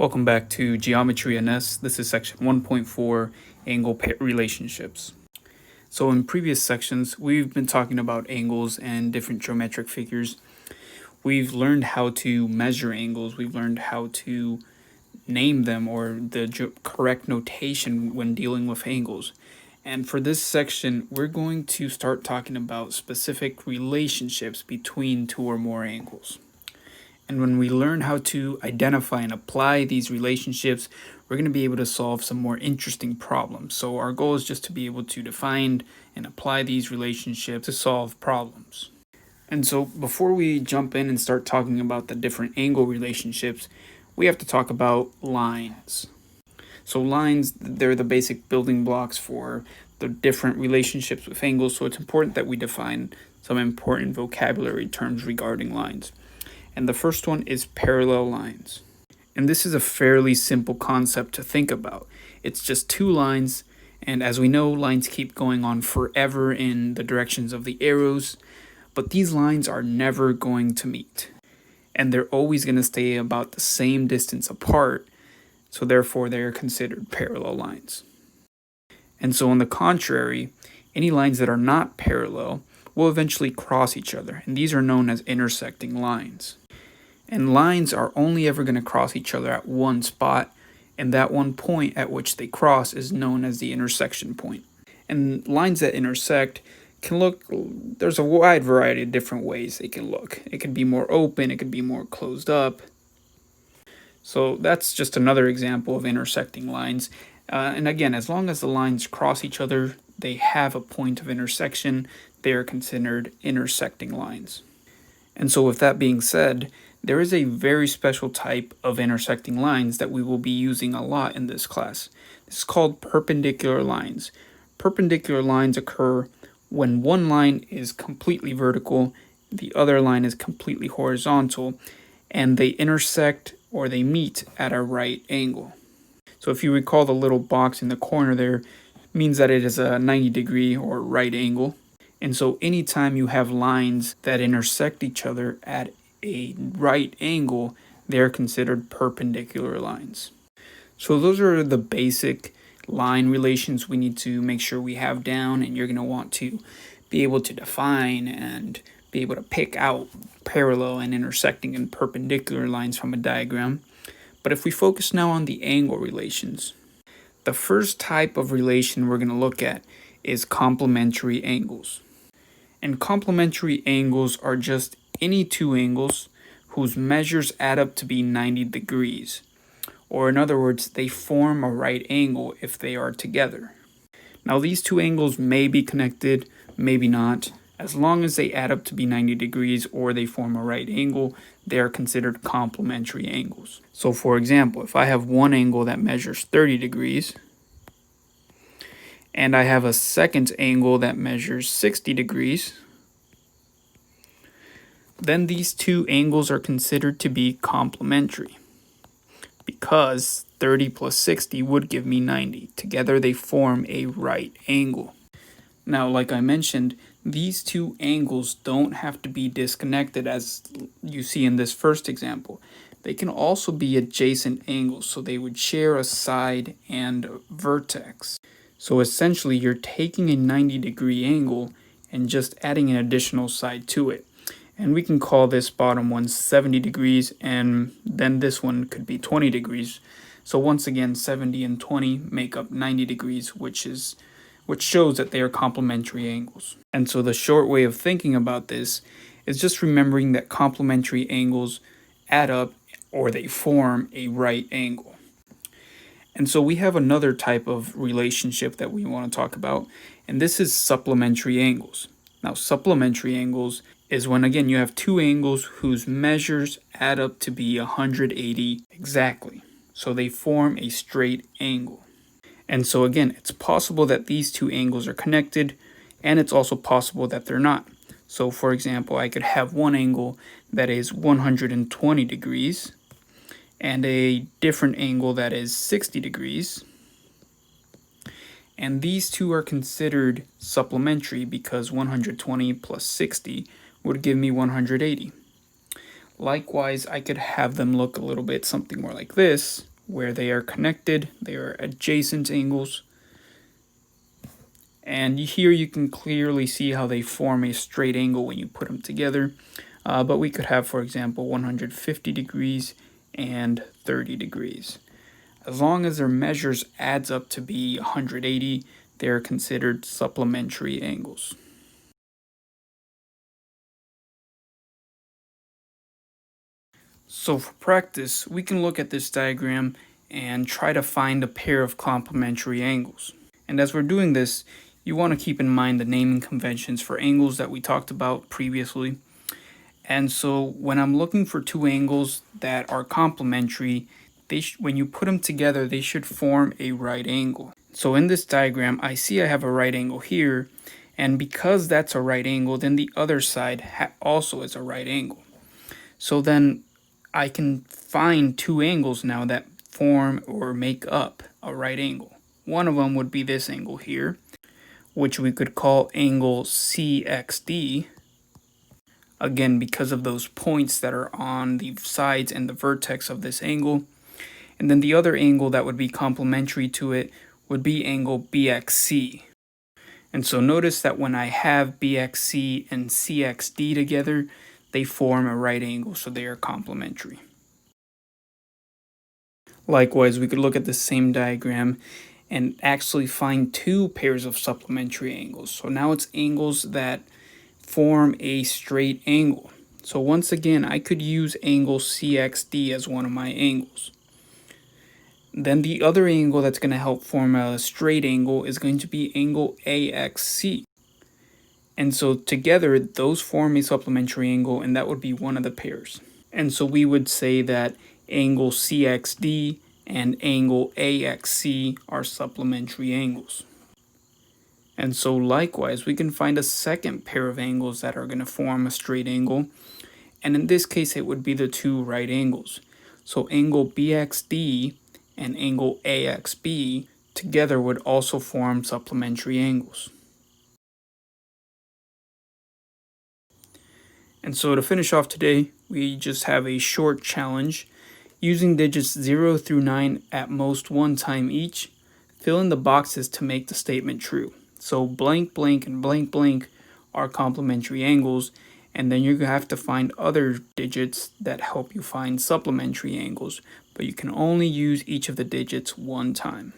Welcome back to Geometry NS. This is section 1.4, angle relationships. So in previous sections, we've been talking about angles and different geometric figures. We've learned how to measure angles. We've learned how to name them or the correct notation when dealing with angles. And for this section, we're going to start talking about specific relationships between two or more angles. And when we learn how to identify and apply these relationships, we're going to be able to solve some more interesting problems. So our goal is just to be able to define and apply these relationships to solve problems. And so before we jump in and start talking about the different angle relationships, we have to talk about lines. So lines, they're the basic building blocks for the different relationships with angles. So it's important that we define some important vocabulary terms regarding lines. And the first one is parallel lines. And this is a fairly simple concept to think about. It's just two lines, and as we know, lines keep going on forever in the directions of the arrows, but these lines are never going to meet. And they're always going to stay about the same distance apart, so therefore they are considered parallel lines. And so on the contrary, any lines that are not parallel will eventually cross each other, and these are known as intersecting lines. And lines are only ever going to cross each other at one spot, and that one point at which they cross is known as the intersection point. And lines that intersect can look, there's a wide variety of different ways they can look. It could be more open, it could be more closed up. So that's just another example of intersecting lines. And again, as long as the lines cross each other, they have a point of intersection, they are considered intersecting lines. And so with that being said, there is a very special type of intersecting lines that we will be using a lot in this class. This is called perpendicular lines. Perpendicular lines occur when one line is completely vertical, the other line is completely horizontal, and they intersect or they meet at a right angle. So if you recall, the little box in the corner there means that it is a 90-degree or right angle. And so anytime you have lines that intersect each other at a right angle, they're considered perpendicular lines. So those are the basic line relations we need to make sure we have down, and you're going to want to be able to define and be able to pick out parallel and intersecting and perpendicular lines from a diagram. But if we focus now on the angle relations, the first type of relation we're going to look at is complementary angles. And complementary angles are just any two angles whose measures add up to be 90 degrees. Or in other words, they form a right angle if they are together. Now these two angles may be connected, maybe not. As long as they add up to be 90 degrees or they form a right angle, they are considered complementary angles. So for example, if I have one angle that measures 30 degrees, and I have a second angle that measures 60 degrees, then these two angles are considered to be complementary because 30 plus 60 would give me 90. Together they form a right angle. Now, like I mentioned, these two angles don't have to be disconnected as you see in this first example. They can also be adjacent angles, so they would share a side and a vertex. So essentially, you're taking a 90-degree angle and just adding an additional side to it. And we can call this bottom one 70 degrees, and then this one could be 20 degrees. So once again, 70 and 20 make up 90 degrees, which shows that they are complementary angles. And so the short way of thinking about this is just remembering that complementary angles add up or they form a right angle. And so we have another type of relationship that we want to talk about, and this is supplementary angles. Now, supplementary angles is when, again, you have two angles whose measures add up to be 180 exactly. So they form a straight angle. And so again, it's possible that these two angles are connected, and it's also possible that they're not. So for example, I could have one angle that is 120 degrees and a different angle that is 60 degrees. And these two are considered supplementary because 120 plus 60 would give me 180. Likewise, I could have them look a little bit something more like this, where they are connected, they are adjacent angles. And here you can clearly see how they form a straight angle when you put them together. But we could have, for example, 150 degrees and 30 degrees. As long as their measures adds up to be 180, they are considered supplementary angles. So for practice, we can look at this diagram and try to find a pair of complementary angles. And as we're doing this, you want to keep in mind the naming conventions for angles that we talked about previously. And so when I'm looking for two angles that are complementary, when you put them together, they should form a right angle. So in this diagram, I see I have a right angle here, and because that's a right angle, then the other side also is a right angle. So then I can find two angles now that form or make up a right angle. One of them would be this angle here, which we could call angle CXD. Again, because of those points that are on the sides and the vertex of this angle. And then the other angle that would be complementary to it would be angle BXC. And so notice that when I have BXC and CXD together, they form a right angle, so they are complementary. Likewise, we could look at the same diagram and actually find two pairs of supplementary angles. So now it's angles that form a straight angle. So once again, I could use angle CXD as one of my angles. Then the other angle that's going to help form a straight angle is going to be angle AXC. And so together, those form a supplementary angle, and that would be one of the pairs. And so we would say that angle CXD and angle AXC are supplementary angles. And so likewise, we can find a second pair of angles that are going to form a straight angle. And in this case, it would be the two right angles. So angle BXD and angle AXB together would also form supplementary angles. And so to finish off today, we just have a short challenge. Using digits 0 through 9 at most one time each, fill in the boxes to make the statement true. So blank, blank, and blank, blank are complementary angles, and then you're going to have to find other digits that help you find supplementary angles, but you can only use each of the digits one time.